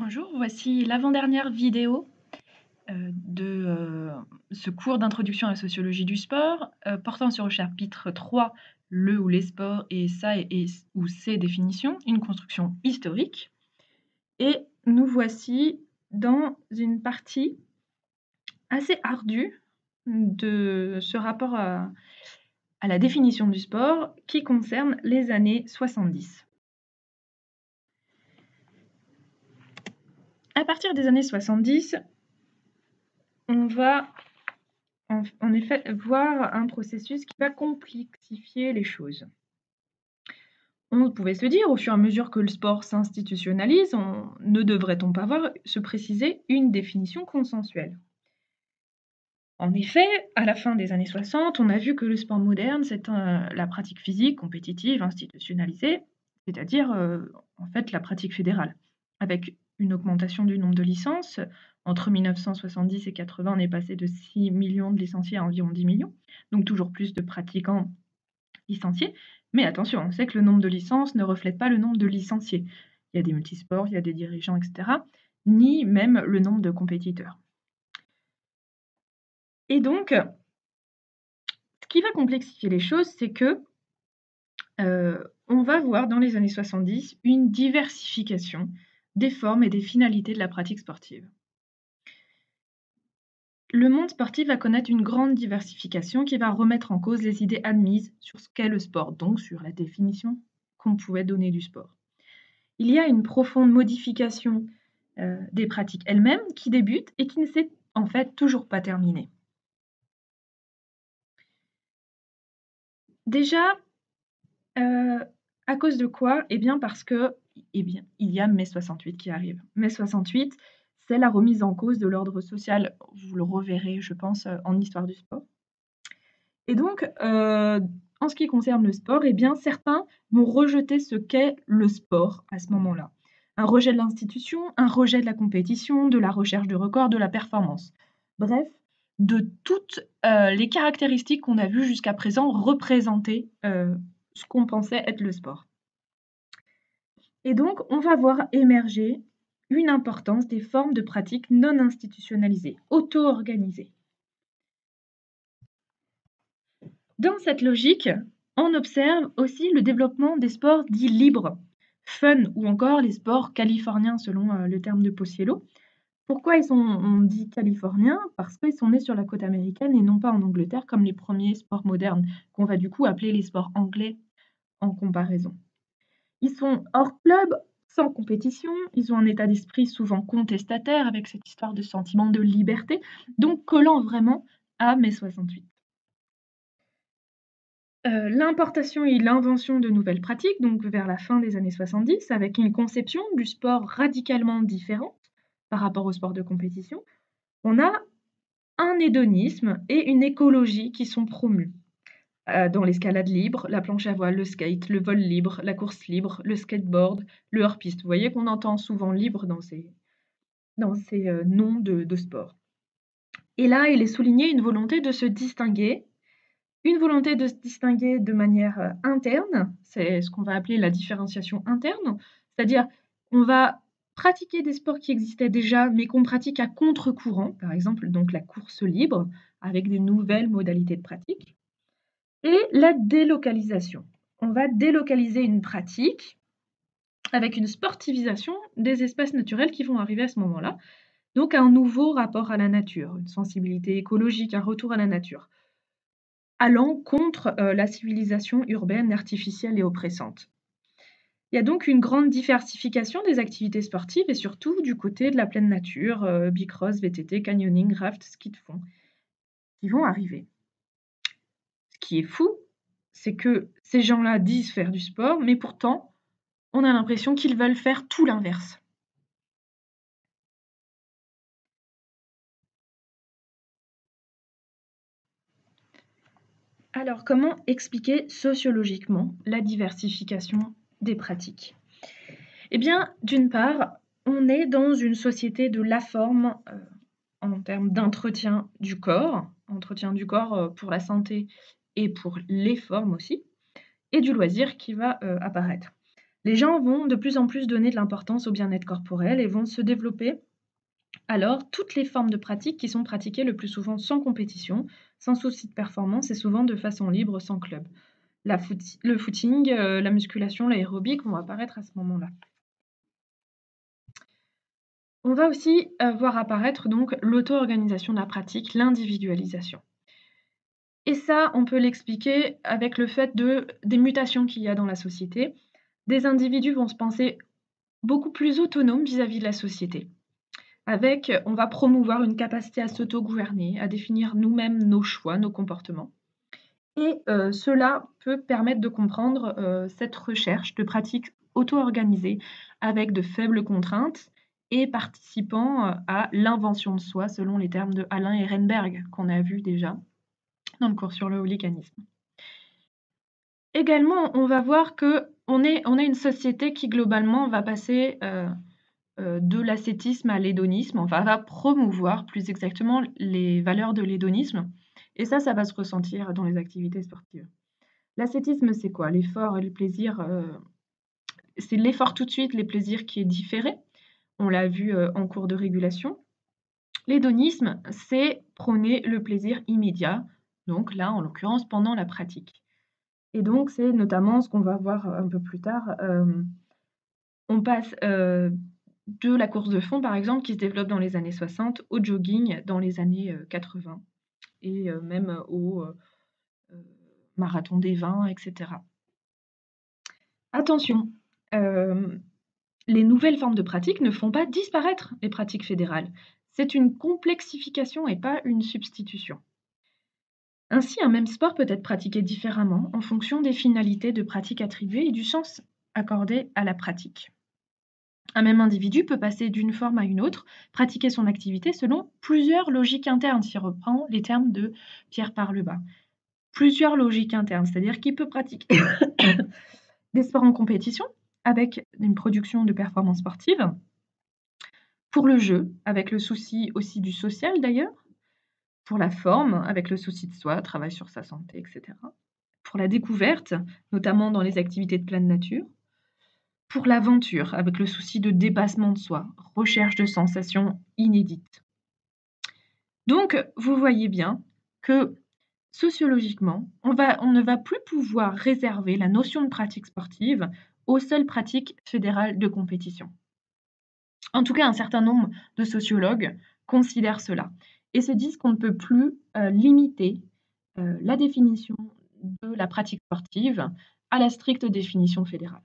Bonjour, voici l'avant-dernière vidéo de ce cours d'introduction à la sociologie du sport portant sur le chapitre 3, le ou les sports et sa ou ses définitions, une construction historique. Et nous voici dans une partie assez ardue de ce rapport à la définition du sport qui concerne les années 70. À partir des années 70, on va en effet voir un processus qui va complexifier les choses. On pouvait se dire, au fur et à mesure que le sport s'institutionnalise, ne devrait-on pas voir se préciser une définition consensuelle? En effet, à la fin des années 60, on a vu que le sport moderne, c'est la pratique physique compétitive institutionnalisée, c'est-à-dire en fait la pratique fédérale, avec une augmentation du nombre de licences. Entre 1970 et 80, on est passé de 6 millions de licenciés à environ 10 millions, donc toujours plus de pratiquants licenciés. Mais attention, on sait que le nombre de licences ne reflète pas le nombre de licenciés. Il y a des multisports, il y a des dirigeants, etc., ni même le nombre de compétiteurs. Et donc, ce qui va complexifier les choses, c'est que on va voir dans les années 70 une diversification des formes et des finalités de la pratique sportive. Le monde sportif va connaître une grande diversification qui va remettre en cause les idées admises sur ce qu'est le sport, donc sur la définition qu'on pouvait donner du sport. Il y a une profonde modification des pratiques elles-mêmes qui débute et qui ne s'est en fait toujours pas terminée. Déjà, à cause de quoi? Eh bien parce que, il y a mai 68 qui arrive. Mai 68, c'est la remise en cause de l'ordre social. Vous le reverrez, je pense, en histoire du sport. Et donc, en ce qui concerne le sport, eh bien certains vont rejeter ce qu'est le sport à ce moment-là. Un rejet de l'institution, un rejet de la compétition, de la recherche de records, de la performance. Bref, de toutes les caractéristiques qu'on a vues jusqu'à présent représenter ce qu'on pensait être le sport. Et donc, on va voir émerger une importance des formes de pratique non institutionnalisées, auto-organisées. Dans cette logique, on observe aussi le développement des sports dits libres, fun ou encore les sports californiens selon le terme de Possiello. Pourquoi on dit californiens? Parce qu'ils sont nés sur la côte américaine et non pas en Angleterre comme les premiers sports modernes, qu'on va du coup appeler les sports anglais en comparaison. Ils sont hors club, sans compétition, ils ont un état d'esprit souvent contestataire avec cette histoire de sentiment de liberté, donc collant vraiment à mai 68. L'importation et l'invention de nouvelles pratiques, donc vers la fin des années 70, avec une conception du sport radicalement différente par rapport au sport de compétition, on a un hédonisme et une écologie qui sont promus. Dans l'escalade libre, la planche à voile, le skate, le vol libre, la course libre, le skateboard, le hors-piste. Vous voyez qu'on entend souvent libre dans ces noms de sport. Et là, il est souligné une volonté de se distinguer, une volonté de se distinguer de manière interne, c'est ce qu'on va appeler la différenciation interne, c'est-à-dire on va pratiquer des sports qui existaient déjà, mais qu'on pratique à contre-courant, par exemple donc la course libre, avec des nouvelles modalités de pratique. Et la délocalisation. On va délocaliser une pratique avec une sportivisation des espaces naturels qui vont arriver à ce moment-là. Donc un nouveau rapport à la nature, une sensibilité écologique, un retour à la nature, allant contre la civilisation urbaine, artificielle et oppressante. Il y a donc une grande diversification des activités sportives et surtout du côté de la pleine nature, bicross, VTT, canyoning, raft, ski de fond, qui vont arriver. Ce qui est fou, c'est que ces gens-là disent faire du sport, mais pourtant, on a l'impression qu'ils veulent faire tout l'inverse. Alors, comment expliquer sociologiquement la diversification des pratiques? Eh bien, d'une part, on est dans une société de la forme en termes d'entretien du corps pour la santé et pour les formes aussi, et du loisir qui va apparaître. Les gens vont de plus en plus donner de l'importance au bien-être corporel et vont se développer alors toutes les formes de pratique qui sont pratiquées le plus souvent sans compétition, sans souci de performance et souvent de façon libre, sans club. Le footing, la musculation, l'aérobic vont apparaître à ce moment-là. On va aussi voir apparaître donc l'auto-organisation de la pratique, l'individualisation. Et ça, on peut l'expliquer avec le fait des mutations qu'il y a dans la société. Des individus vont se penser beaucoup plus autonomes vis-à-vis de la société. On va promouvoir une capacité à s'auto-gouverner, à définir nous-mêmes nos choix, nos comportements. Et cela peut permettre de comprendre cette recherche de pratiques auto-organisées avec de faibles contraintes et participant à l'invention de soi, selon les termes de Alain Ehrenberg, qu'on a vu déjà dans le cours sur le hooliganisme. Également, on va voir qu'on est une société qui globalement va passer de l'ascétisme à l'hédonisme, enfin va promouvoir plus exactement les valeurs de l'hédonisme, et ça va se ressentir dans les activités sportives. L'ascétisme, c'est quoi? L'effort et le plaisir, c'est l'effort tout de suite, les plaisirs qui est différé. On l'a vu en cours de régulation. L'hédonisme, c'est prôner le plaisir immédiat, donc là, en l'occurrence, pendant la pratique. Et donc, c'est notamment ce qu'on va voir un peu plus tard. On passe de la course de fond, par exemple, qui se développe dans les années 60, au jogging dans les années 80, et même au marathon des vins, etc. Attention, les nouvelles formes de pratique ne font pas disparaître les pratiques fédérales. C'est une complexification et pas une substitution. Ainsi, un même sport peut être pratiqué différemment en fonction des finalités de pratique attribuées et du sens accordé à la pratique. Un même individu peut passer d'une forme à une autre, pratiquer son activité selon plusieurs logiques internes, si on reprend les termes de Pierre Parlebas. Plusieurs logiques internes, c'est-à-dire qu'il peut pratiquer des sports en compétition avec une production de performances sportives, pour le jeu, avec le souci aussi du social d'ailleurs, pour la forme, avec le souci de soi, travail sur sa santé, etc. Pour la découverte, notamment dans les activités de pleine nature. Pour l'aventure, avec le souci de dépassement de soi, recherche de sensations inédites. Donc, vous voyez bien que sociologiquement, on ne va plus pouvoir réserver la notion de pratique sportive aux seules pratiques fédérales de compétition. En tout cas, un certain nombre de sociologues considèrent cela et se disent qu'on ne peut plus limiter la définition de la pratique sportive à la stricte définition fédérale.